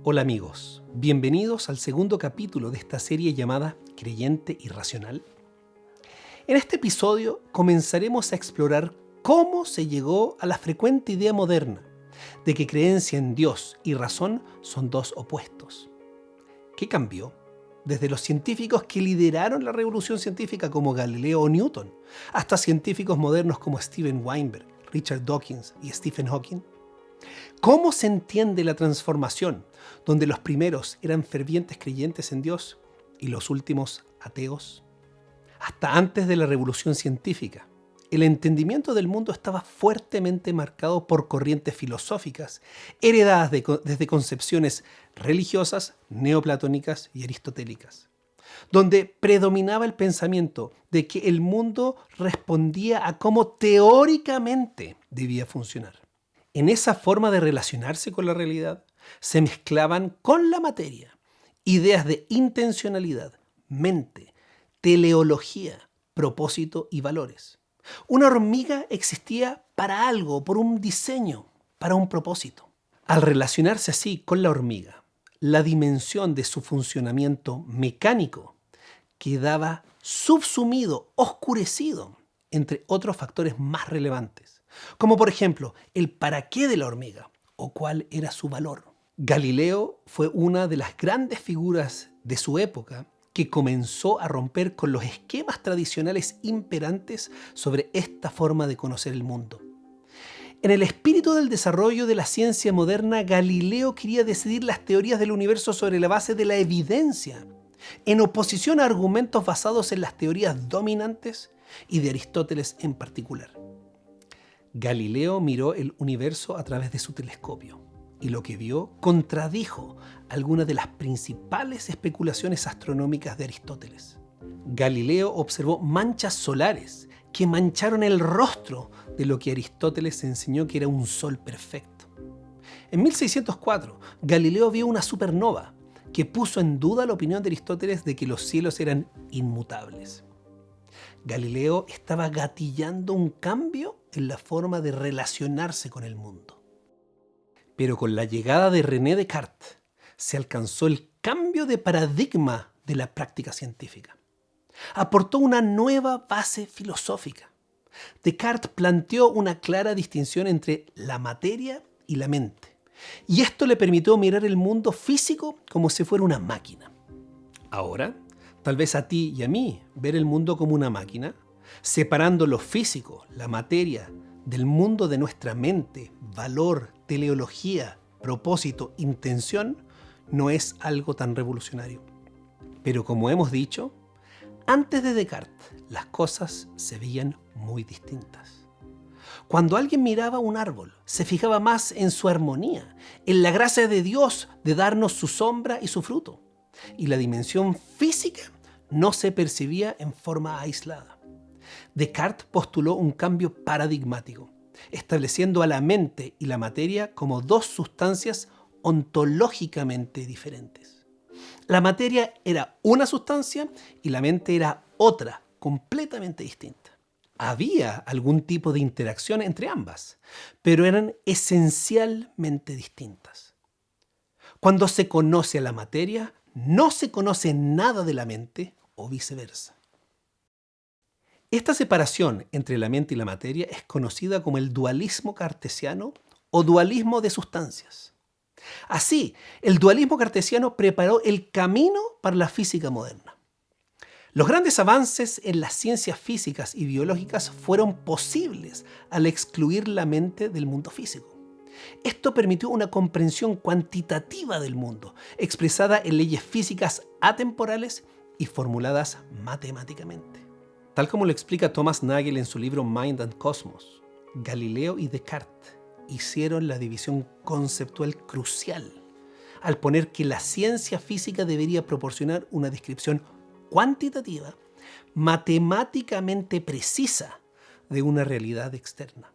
Hola amigos, bienvenidos al segundo capítulo de esta serie llamada Creyente Irracional. En este episodio comenzaremos a explorar cómo se llegó a la frecuente idea moderna de que creencia en Dios y razón son dos opuestos. ¿Qué cambió? Desde los científicos que lideraron la revolución científica como Galileo o Newton, hasta científicos modernos como Steven Weinberg, Richard Dawkins y Stephen Hawking. ¿Cómo se entiende la transformación, donde los primeros eran fervientes creyentes en Dios y los últimos ateos? Hasta antes de la revolución científica, el entendimiento del mundo estaba fuertemente marcado por corrientes filosóficas, heredadas desde concepciones religiosas, neoplatónicas y aristotélicas, donde predominaba el pensamiento de que el mundo respondía a cómo teóricamente debía funcionar. En esa forma de relacionarse con la realidad, se mezclaban con la materia ideas de intencionalidad, mente, teleología, propósito y valores. Una hormiga existía para algo, por un diseño, para un propósito. Al relacionarse así con la hormiga, la dimensión de su funcionamiento mecánico quedaba subsumido, oscurecido, entre otros factores más relevantes, como por ejemplo el para qué de la hormiga o cuál era su valor. Galileo fue una de las grandes figuras de su época que comenzó a romper con los esquemas tradicionales imperantes sobre esta forma de conocer el mundo. En el espíritu del desarrollo de la ciencia moderna, Galileo quería decidir las teorías del universo sobre la base de la evidencia, en oposición a argumentos basados en las teorías dominantes y de Aristóteles en particular. Galileo miró el universo a través de su telescopio y lo que vio contradijo algunas de las principales especulaciones astronómicas de Aristóteles. Galileo observó manchas solares que mancharon el rostro de lo que Aristóteles enseñó que era un sol perfecto. En 1604, Galileo vio una supernova que puso en duda la opinión de Aristóteles de que los cielos eran inmutables. Galileo estaba gatillando un cambio en la forma de relacionarse con el mundo. Pero con la llegada de René Descartes se alcanzó el cambio de paradigma de la práctica científica. Aportó una nueva base filosófica. Descartes planteó una clara distinción entre la materia y la mente, y esto le permitió mirar el mundo físico como si fuera una máquina. Ahora, tal vez a ti y a mí, ver el mundo como una máquina, separando lo físico, la materia, del mundo de nuestra mente, valor, teleología, propósito, intención, no es algo tan revolucionario. Pero como hemos dicho, antes de Descartes, las cosas se veían muy distintas. Cuando alguien miraba un árbol, se fijaba más en su armonía, en la gracia de Dios de darnos su sombra y su fruto. Y la dimensión física no se percibía en forma aislada. Descartes postuló un cambio paradigmático, estableciendo a la mente y la materia como dos sustancias ontológicamente diferentes. La materia era una sustancia y la mente era otra, completamente distinta. Había algún tipo de interacción entre ambas, pero eran esencialmente distintas. Cuando se conoce a la materia, no se conoce nada de la mente o viceversa. Esta separación entre la mente y la materia es conocida como el dualismo cartesiano o dualismo de sustancias. Así, el dualismo cartesiano preparó el camino para la física moderna. Los grandes avances en las ciencias físicas y biológicas fueron posibles al excluir la mente del mundo físico. Esto permitió una comprensión cuantitativa del mundo, expresada en leyes físicas atemporales y formuladas matemáticamente. Tal como lo explica Thomas Nagel en su libro Mind and Cosmos, Galileo y Descartes hicieron la división conceptual crucial al poner que la ciencia física debería proporcionar una descripción cuantitativa, matemáticamente precisa de una realidad externa.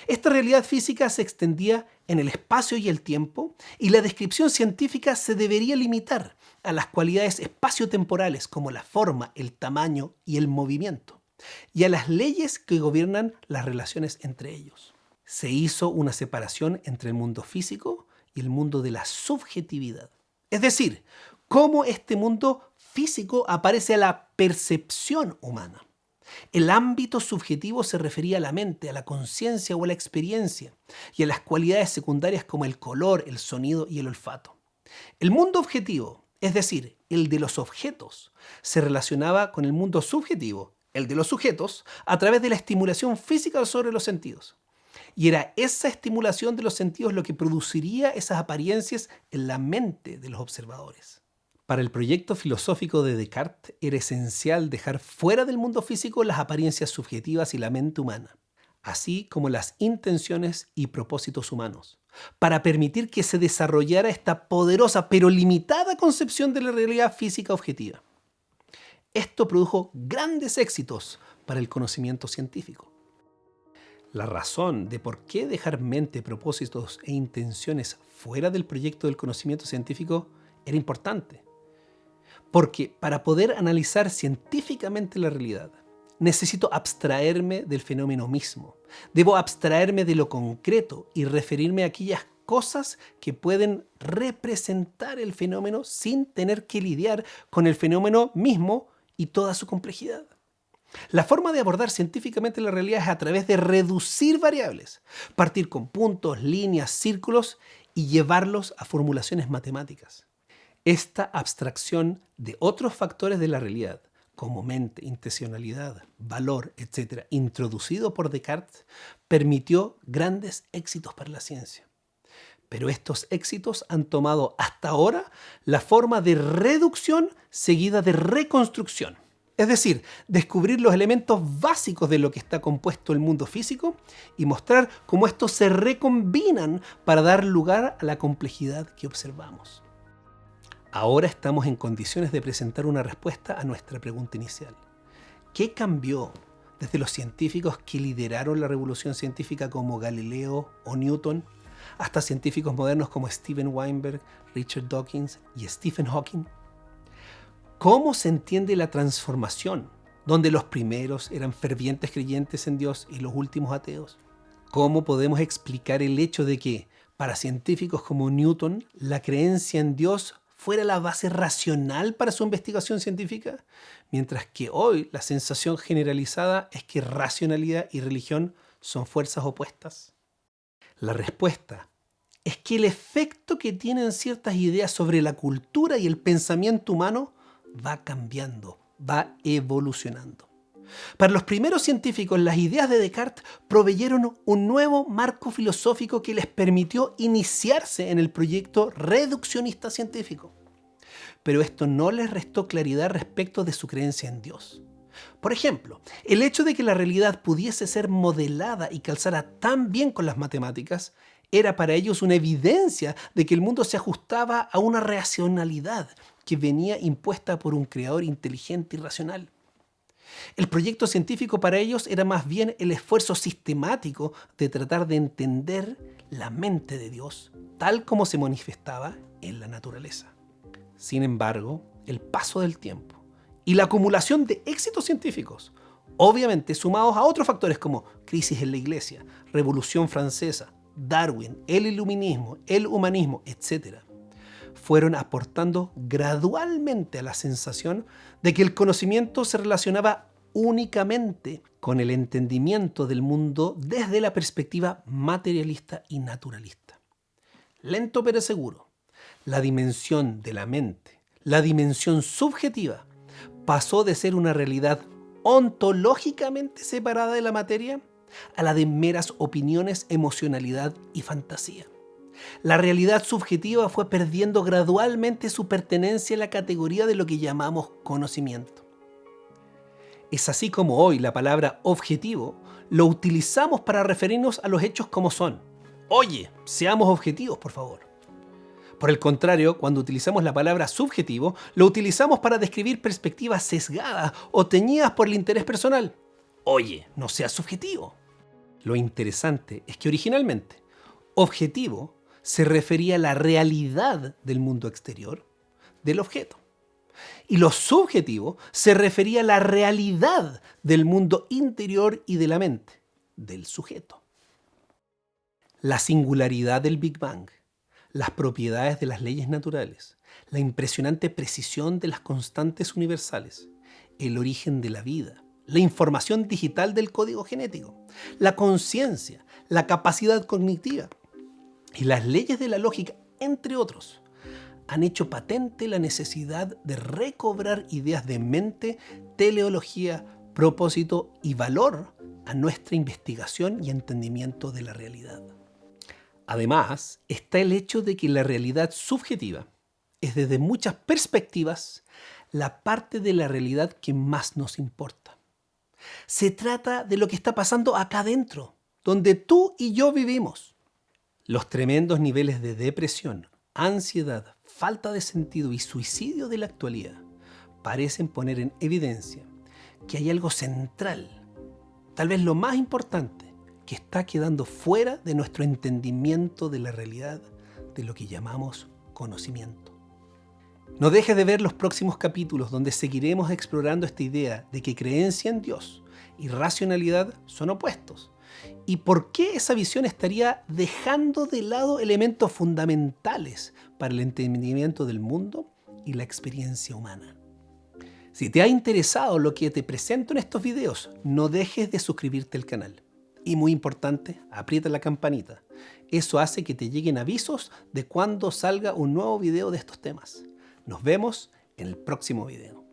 Esta realidad física se extendía en el espacio y el tiempo, y la descripción científica se debería limitar a las cualidades espaciotemporales como la forma, el tamaño y el movimiento, y a las leyes que gobiernan las relaciones entre ellos. Se hizo una separación entre el mundo físico y el mundo de la subjetividad. Es decir, cómo este mundo físico aparece a la percepción humana. El ámbito subjetivo se refería a la mente, a la conciencia o a la experiencia, y a las cualidades secundarias como el color, el sonido y el olfato. El mundo objetivo, es decir, el de los objetos, se relacionaba con el mundo subjetivo, el de los sujetos, a través de la estimulación física sobre los sentidos. Y era esa estimulación de los sentidos lo que produciría esas apariencias en la mente de los observadores. Para el proyecto filosófico de Descartes era esencial dejar fuera del mundo físico las apariencias subjetivas y la mente humana, así como las intenciones y propósitos humanos, para permitir que se desarrollara esta poderosa pero limitada concepción de la realidad física objetiva. Esto produjo grandes éxitos para el conocimiento científico. La razón de por qué dejar mente, propósitos e intenciones fuera del proyecto del conocimiento científico era importante. Porque para poder analizar científicamente la realidad, necesito abstraerme del fenómeno mismo. Debo abstraerme de lo concreto y referirme a aquellas cosas que pueden representar el fenómeno sin tener que lidiar con el fenómeno mismo y toda su complejidad. La forma de abordar científicamente la realidad es a través de reducir variables, partir con puntos, líneas, círculos y llevarlos a formulaciones matemáticas. Esta abstracción de otros factores de la realidad, como mente, intencionalidad, valor, etc., introducido por Descartes, permitió grandes éxitos para la ciencia. Pero estos éxitos han tomado hasta ahora la forma de reducción seguida de reconstrucción. Es decir, descubrir los elementos básicos de lo que está compuesto el mundo físico y mostrar cómo estos se recombinan para dar lugar a la complejidad que observamos. Ahora estamos en condiciones de presentar una respuesta a nuestra pregunta inicial. ¿Qué cambió desde los científicos que lideraron la revolución científica como Galileo o Newton hasta científicos modernos como Steven Weinberg, Richard Dawkins y Stephen Hawking? ¿Cómo se entiende la transformación, donde los primeros eran fervientes creyentes en Dios y los últimos ateos? ¿Cómo podemos explicar el hecho de que, para científicos como Newton, la creencia en Dios fuera la base racional para su investigación científica, mientras que hoy la sensación generalizada es que racionalidad y religión son fuerzas opuestas? La respuesta es que el efecto que tienen ciertas ideas sobre la cultura y el pensamiento humano va cambiando, va evolucionando. Para los primeros científicos, las ideas de Descartes proveyeron un nuevo marco filosófico que les permitió iniciarse en el proyecto reduccionista científico. Pero esto no les restó claridad respecto de su creencia en Dios. Por ejemplo, el hecho de que la realidad pudiese ser modelada y calzara tan bien con las matemáticas era para ellos una evidencia de que el mundo se ajustaba a una racionalidad que venía impuesta por un creador inteligente y racional. El proyecto científico para ellos era más bien el esfuerzo sistemático de tratar de entender la mente de Dios, tal como se manifestaba en la naturaleza. Sin embargo, el paso del tiempo y la acumulación de éxitos científicos, obviamente sumados a otros factores como crisis en la Iglesia, Revolución Francesa, Darwin, el iluminismo, el humanismo, etc., fueron aportando gradualmente a la sensación de que el conocimiento se relacionaba únicamente con el entendimiento del mundo desde la perspectiva materialista y naturalista. Lento pero seguro, la dimensión de la mente, la dimensión subjetiva, pasó de ser una realidad ontológicamente separada de la materia a la de meras opiniones, emocionalidad y fantasía. La realidad subjetiva fue perdiendo gradualmente su pertenencia a la categoría de lo que llamamos conocimiento. Es así como hoy la palabra objetivo lo utilizamos para referirnos a los hechos como son. Oye, seamos objetivos, por favor. Por el contrario, cuando utilizamos la palabra subjetivo, lo utilizamos para describir perspectivas sesgadas o teñidas por el interés personal. Oye, no seas subjetivo. Lo interesante es que originalmente, objetivo se refería a la realidad del mundo exterior del objeto. Y lo subjetivo se refería a la realidad del mundo interior y de la mente del sujeto. La singularidad del Big Bang, las propiedades de las leyes naturales, la impresionante precisión de las constantes universales, el origen de la vida, la información digital del código genético, la conciencia, la capacidad cognitiva y las leyes de la lógica, entre otros, han hecho patente la necesidad de recobrar ideas de mente, teleología, propósito y valor a nuestra investigación y entendimiento de la realidad. Además, está el hecho de que la realidad subjetiva es desde muchas perspectivas la parte de la realidad que más nos importa. Se trata de lo que está pasando acá adentro, donde tú y yo vivimos. Los tremendos niveles de depresión, ansiedad, falta de sentido y suicidio de la actualidad parecen poner en evidencia que hay algo central, tal vez lo más importante, que está quedando fuera de nuestro entendimiento de la realidad, de lo que llamamos conocimiento. No dejes de ver los próximos capítulos donde seguiremos explorando esta idea de que creencia en Dios y racionalidad son opuestos y por qué esa visión estaría dejando de lado elementos fundamentales para el entendimiento del mundo y la experiencia humana. Si te ha interesado lo que te presento en estos videos, no dejes de suscribirte al canal. Y muy importante, aprieta la campanita. Eso hace que te lleguen avisos de cuando salga un nuevo video de estos temas. Nos vemos en el próximo video.